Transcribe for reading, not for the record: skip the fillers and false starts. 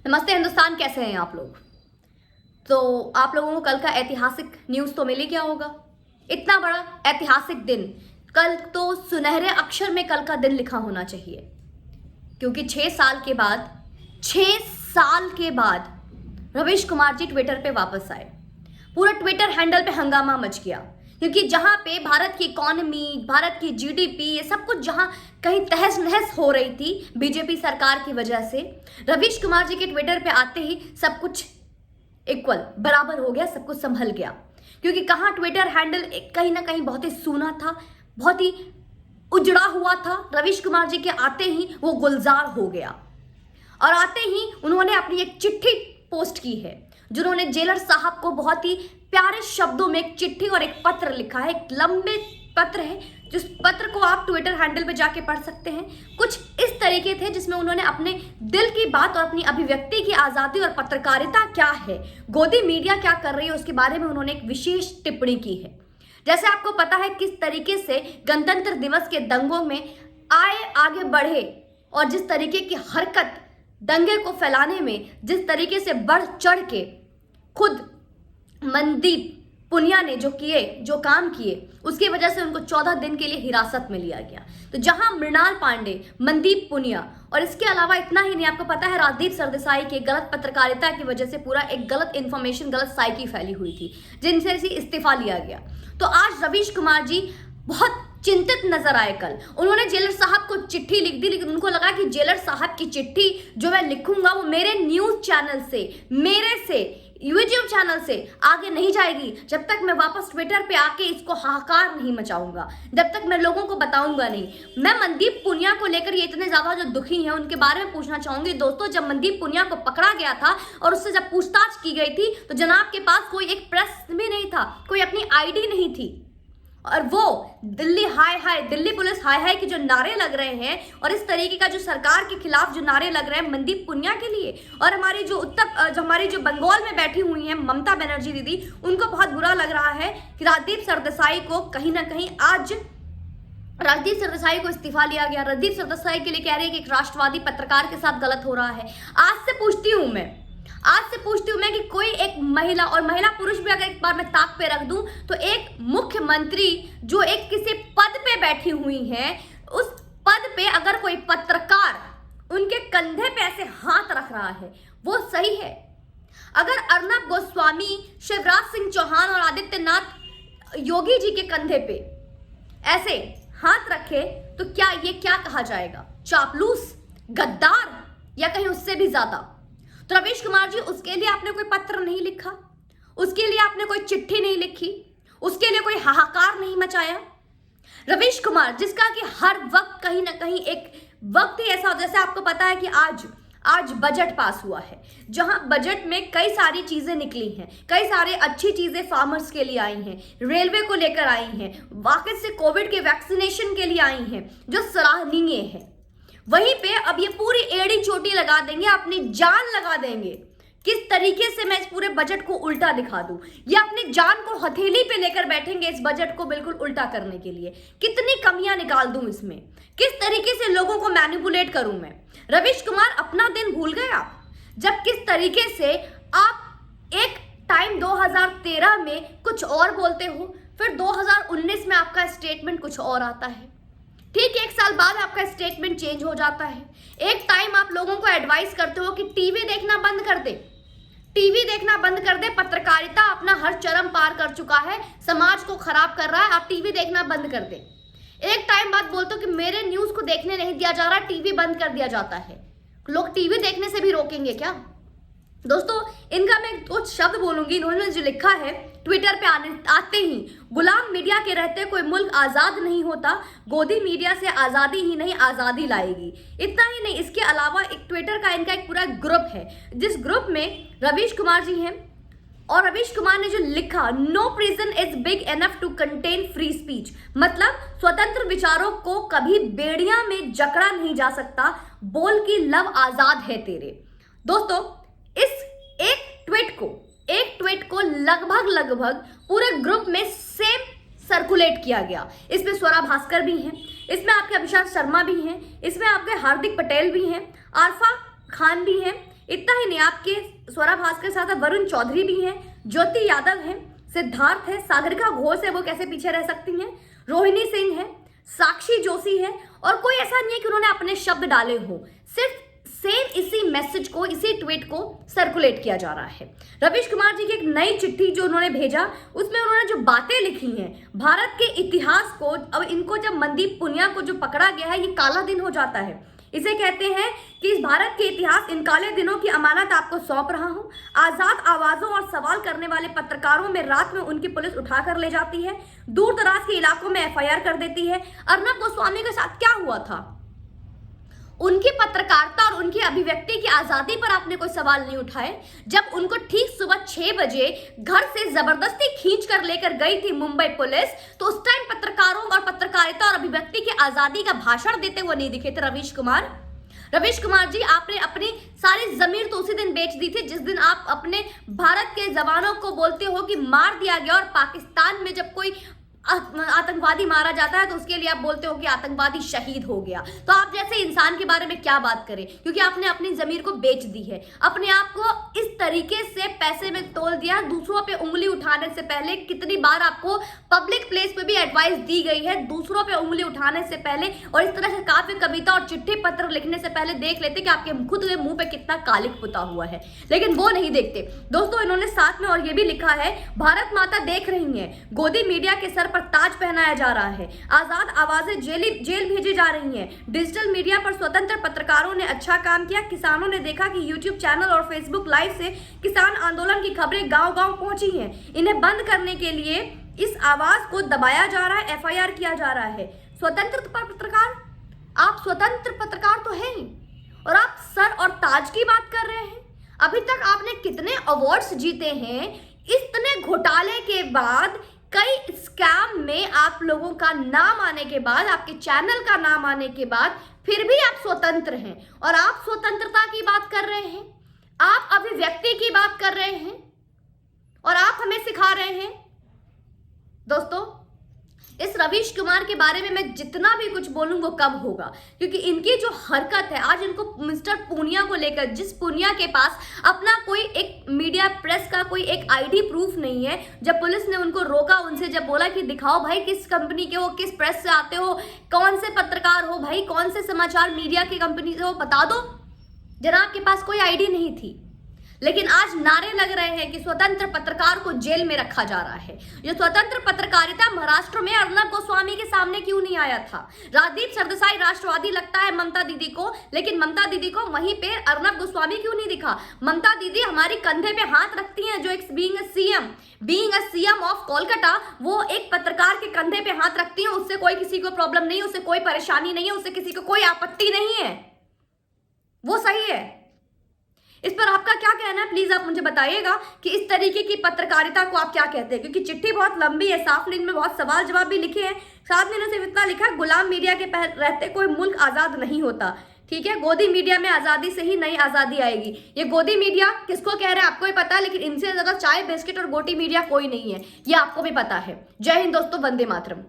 नमस्ते हिंदुस्तान, कैसे हैं आप लोग। तो आप लोगों को कल का ऐतिहासिक न्यूज़ तो मिल ही गया होगा। इतना बड़ा ऐतिहासिक दिन, कल तो सुनहरे अक्षर में कल का दिन लिखा होना चाहिए, क्योंकि 6 साल के बाद रवीश कुमार जी ट्विटर पे वापस आए। पूरा ट्विटर हैंडल पे हंगामा मच गया, क्योंकि जहां पे भारत की इकोनॉमी, भारत की जीडीपी, ये सब कुछ जहां कहीं तहस नहस हो रही थी बीजेपी सरकार की वजह से, रवीश कुमार जी के ट्विटर पे आते ही सब कुछ इक्वल बराबर हो गया, सब कुछ संभल गया। क्योंकि कहाँ ट्विटर हैंडल कहीं ना कहीं बहुत ही सूना था, बहुत ही उजड़ा हुआ था। रवीश कुमार जी के आते ही वो गुलजार हो गया, और आते ही उन्होंने अपनी एक चिट्ठी पोस्ट की है, जिन्होंने जेलर साहब को बहुत ही प्यारे शब्दों में एक चिट्ठी और एक पत्र लिखा है। एक लंबे पत्र है, जिस पत्र को आप ट्विटर हैंडल पे जाके पढ़ सकते हैं। कुछ इस तरीके थे जिसमें उन्होंने अपने दिल की बात और अपनी अभिव्यक्ति की आज़ादी और पत्रकारिता क्या है, गोदी मीडिया क्या कर रही है, उसके बारे में उन्होंने एक विशेष टिप्पणी की है। जैसे आपको पता है किस तरीके से गणतंत्र दिवस के दंगों में आगे बढ़े, और जिस तरीके की हरकत दंगे को फैलाने में जिस तरीके से बढ़ चढ़ के खुद मनदीप पुनिया ने जो काम किए, उसकी वजह से उनको 14 दिन के लिए हिरासत में लिया गया। तो जहां मृणाल पांडे, मनदीप पुनिया, और इसके अलावा इतना ही नहीं, आपको पता है राजदीप सरदेसाई के गलत पत्रकारिता की वजह से पूरा एक गलत इंफॉर्मेशन, गलत साइकी फैली हुई थी, जिनसे इस्तीफा लिया गया। तो आज रवीश कुमार जी बहुत चिंतित नजर आए। कल उन्होंने जेलर साहब को चिट्ठी लिख दी, लेकिन उनको लगा कि जेलर साहब की चिट्ठी जो मैं लिखूंगा वो मेरे न्यूज चैनल से, मेरे से, यूट्यूब चैनल से आगे नहीं जाएगी, जब तक मैं वापस ट्विटर पे आके इसको हाहाकार नहीं मचाऊंगा, जब तक मैं लोगों को बताऊंगा नहीं। मैं मनदीप पुनिया को लेकर ये इतने ज्यादा जो दुखी हैं उनके बारे में पूछना चाहूंगी। दोस्तों, जब मनदीप पुनिया को पकड़ा गया था और उससे जब पूछताछ की गई थी, तो जनाब के पास कोई एक प्रेस भी नहीं था, कोई अपनी आईडी नहीं थी, और वो दिल्ली हाय हाय, दिल्ली पुलिस हाय हाय के जो नारे लग रहे हैं, और इस तरीके का जो सरकार के खिलाफ जो नारे लग रहे हैं मनदीप पुनिया के लिए, और हमारी जो बंगाल में बैठी हुई हैं ममता बनर्जी दीदी, उनको बहुत बुरा लग रहा है कि राजदीप सरदेसाई को कहीं ना कहीं आज राजदीप सरदेसाई को इस्तीफा लिया गया। राजदीप सरदेसाई के लिए कह रहे हैं कि एक राष्ट्रवादी पत्रकार के साथ गलत हो रहा है। आज से पूछती हूं मैं कि कोई एक महिला, और महिला पुरुष भी अगर एक बार मैं ताक पे रख दूं, तो एक मुख्यमंत्री जो एक किसी पद पे बैठी हुई हैं, उस पद पे अगर कोई पत्रकार उनके कंधे पे ऐसे हाथ रख रहा है, वो सही है? अगर अर्नब गोस्वामी, शिवराज सिंह चौहान और आदित्यनाथ योगी जी के कंधे पे ऐसे हाथ रखे, तो क्या कहा जाएगा? चापलूस, गद्दार, या कहीं उससे भी ज्यादा? तो रवीश कुमार जी, उसके लिए आपने कोई पत्र नहीं लिखा, उसके लिए आपने कोई चिट्ठी नहीं लिखी, उसके लिए कोई हाहाकार नहीं मचाया। रवीश कुमार जिसका कि हर वक्त कहीं ना कहीं एक वक्त ही ऐसा, जैसे आपको पता है कि आज बजट पास हुआ है, जहां बजट में कई सारी चीजें निकली हैं, कई सारी अच्छी चीजें फार्मर्स के लिए आई हैं, रेलवे को लेकर आई हैं, वाकई से कोविड के वैक्सीनेशन के लिए आई हैं, जो सराहनीय है। वहीं पे अब ये पूरी एड़ी चोटी लगा देंगे, अपनी जान लगा देंगे। किस तरीके से मैं इस पूरे बजट को उल्टा दिखा दूं, या अपनी जान को हथेली पे लेकर बैठेंगे इस बजट को बिल्कुल उल्टा करने के लिए। कितनी कमियां निकाल दूं इसमें, किस तरीके से लोगों को मैनिपुलेट करूं मैं। रवीश कुमार, अपना दिन भूल गए आप, जब किस तरीके से आप एक टाइम 2013 में कुछ और बोलते हो, फिर 2019 में आपका स्टेटमेंट कुछ और आता है, ठीक 1 साल बाद आपका स्टेटमेंट चेंज हो जाता है। एक टाइम आप लोगों को एडवाइस करते हो कि टीवी देखना बंद कर दे, पत्रकारिता अपना हर चरम पार कर चुका है, समाज को खराब कर रहा है, आप टीवी देखना बंद कर दे। एक टाइम बाद बोलते हो कि मेरे न्यूज को देखने नहीं दिया जा रहा, टीवी बंद कर दिया जाता है। लोग टीवी देखने से भी रोकेंगे क्या? दोस्तों, इनका मैं कुछ शब्द बोलूंगी। इन्होंने जो लिखा है ट्विटर पे आते ही, गुलाम मीडिया के रहते कोई मुल्क आजाद नहीं होता, गोदी मीडिया से आजादी ही नहीं आजादी लाएगी। इतना ही नहीं, इसके अलावा एक ट्विटर का इनका एक पूरा ग्रुप है, जिस ग्रुप में रवीश कुमार जी हैं, और रवीश कुमार ने जो लिखा, no prison is big enough to contain free speech, मतलब स्वतंत्र विचारों को कभी बेड़ियां में जकड़ा नहीं जा सकता, बोल की लव आजाद है तेरे। दोस्तों, इस एक ट्वीट को लगभग पूरे ग्रुप में सेम सर्कुलेट किया गया। इसमें स्वरा भास्कर भी हैं, इसमें आपके अभिषेक शर्मा भी हैं, इसमें आपके हार्दिक पटेल भी हैं, आरफा खान भी हैं, इतना ही नहीं, आपके स्वरा भास्कर साथ वरुण चौधरी भी हैं, ज्योति यादव हैं, सिद्धार्थ है, सागरिका घोष है, वो कैसे पीछे रह सकती हैं, रोहिणी सिंह है, साक्षी जोशी है, और कोई ऐसा नहीं है कि उन्होंने अपने शब्द डाले हो। सिर्फ सेम इसी मैसेज को, इसी ट्वीट को सर्कुलेट किया जा रहा है। रवीश कुमार जी की एक नई चिट्ठी जो उन्होंने भेजा, उसमें उन्होंने जो बातें लिखी हैं भारत के इतिहास को, अब इनको जब मनदीप पुनिया को जो पकड़ा गया है, ये काला दिन हो जाता है। इसे कहते हैं कि इस भारत के इतिहास, इन काले दिनों की अमानत आपको सौंप रहा हूं। आजाद आवाजों और सवाल करने वाले पत्रकारों में रात में उनकी पुलिस उठाकर ले जाती है, दूर दराज के इलाकों में एफआईआर कर देती है। अर्नब गोस्वामी के साथ क्या हुआ था? उनकी पत्रकारिता और उनकी अभिव्यक्ति की आजादी पर आपने कोई सवाल नहीं उठाए। जब उनको ठीक सुबह 6 बजे घर से जबरदस्ती खींच कर लेकर गई थी मुंबई पुलिस, तो उस टाइम पत्रकारों और पत्रकारिता और अभिव्यक्ति की आजादी का भाषण देते हुए नहीं दिखे थे रवीश कुमार। रवीश कुमार जी, आपने अपनी सारी जमीर तो उसी दिन बेच दी थी जिस दिन आप अपने भारत के जवानों को बोलते हो कि मार दिया गया, और पाकिस्तान में जब कोई आतंकवादी मारा जाता है तो उसके लिए आप बोलते हो कि आतंकवादी शहीद हो गया। तो आप जैसे इंसान के बारे में क्या बात करें, क्योंकि आपने अपनी जमीर को बेच दी है, अपने आप को इस तरीके से पैसे में तोल दिया। दूसरों पे उंगली उठाने से पहले, कितनी बार आपको पब्लिक प्लेस पे भी एडवाइस दी गई है, दूसरों पे उंगली उठाने से पहले और इस तरह से काव्य कविता और चिट्ठी पत्र लिखने से पहले देख लेते कि आपके खुद के मुंह पे कितना कालिक पुता हुआ है, लेकिन वो नहीं देखते। दोस्तों, इन्होंने साथ में और ये भी लिखा है, भारत माता देख रही है, गोदी मीडिया के सर पर ताज पहनाया जा रहा है, आजाद आवाजें जेल भेजी जा रही हैं, डिजिटल मीडिया पर स्वतंत्र पत्रकारों ने अच्छा काम किया, किसानों ने देखा कि यूट्यूब चैनल और फेसबुक लाइव से किसान आंदोलन की खबरें गांव-गांव पहुंची हैं, इन्हें बंद करने के लिए इस आवाज को दबाया जा रहा है, एफआईआर किया जा रहा है। स्वतंत्र पत्रकार, आप स्वतंत्र पत्रकार तो हैं ही, और आप सर और ताज की बात कर रहे हैं। अभी तक आपने कितने अवार्ड्स जीते हैं, इतने घोटाले के बाद, कई स्कैम में आप लोगों का नाम आने के बाद, आपके चैनल का नाम आने के बाद, फिर भी आप स्वतंत्र हैं, और आप स्वतंत्रता की बात कर रहे हैं, आप अभिव्यक्ति की बात कर रहे हैं, और आप हमें सिखा रहे हैं। दोस्तों, इस रवीश कुमार के बारे में मैं जितना भी कुछ बोलूं वो कम होगा, क्योंकि इनकी जो हरकत है आज, इनको मिस्टर पूनिया को लेकर, जिस पूनिया के पास अपना कोई एक मीडिया प्रेस का कोई एक आईडी प्रूफ नहीं है, जब पुलिस ने उनको रोका, उनसे जब बोला कि दिखाओ भाई किस कंपनी के हो, किस प्रेस से आते हो, कौन से पत्रकार हो भाई, कौन से समाचार मीडिया की कंपनी से हो, बता दो। जनाब के पास कोई आईडी नहीं थी, लेकिन आज नारे लग रहे हैं कि स्वतंत्र पत्रकार को जेल में रखा जा रहा है। ये स्वतंत्र पत्रकारिता महाराष्ट्र में अर्नब गोस्वामी के सामने क्यों नहीं आया था? राजदीप सरदेसाई राष्ट्रवादी लगता है ममता दीदी को, लेकिन ममता दीदी को वहीं पे अर्नब गोस्वामी क्यों नहीं दिखा? ममता दीदी हमारी कंधे पे हाथ रखती हैं, जो एक being a CM of Kolkata, वो एक पत्रकार के कंधे पे हाथ रखती हैं, उससे कोई किसी को प्रॉब्लम नहीं है, उससे कोई परेशानी नहीं है, उससे किसी को कोई आपत्ति नहीं है, वो सही है। इस पर आपका क्या कहना है, प्लीज आप मुझे बताइएगा कि इस तरीके की पत्रकारिता को आप क्या कहते हैं, क्योंकि चिट्ठी बहुत लंबी है, साफ लाइन में बहुत सवाल जवाब भी लिखे हैं। साथ में सिर्फ इतना लिखा, गुलाम मीडिया के रहते कोई मुल्क आजाद नहीं होता। ठीक है, गोदी मीडिया में आजादी से ही नई आजादी आएगी। ये गोदी मीडिया किसको कह रहे हैं आपको भी पता है, लेकिन इनसे ज्यादा चाय बिस्किट और गोटी मीडिया कोई नहीं है, ये आपको भी पता है। जय हिंद दोस्तों, वंदे मातरम।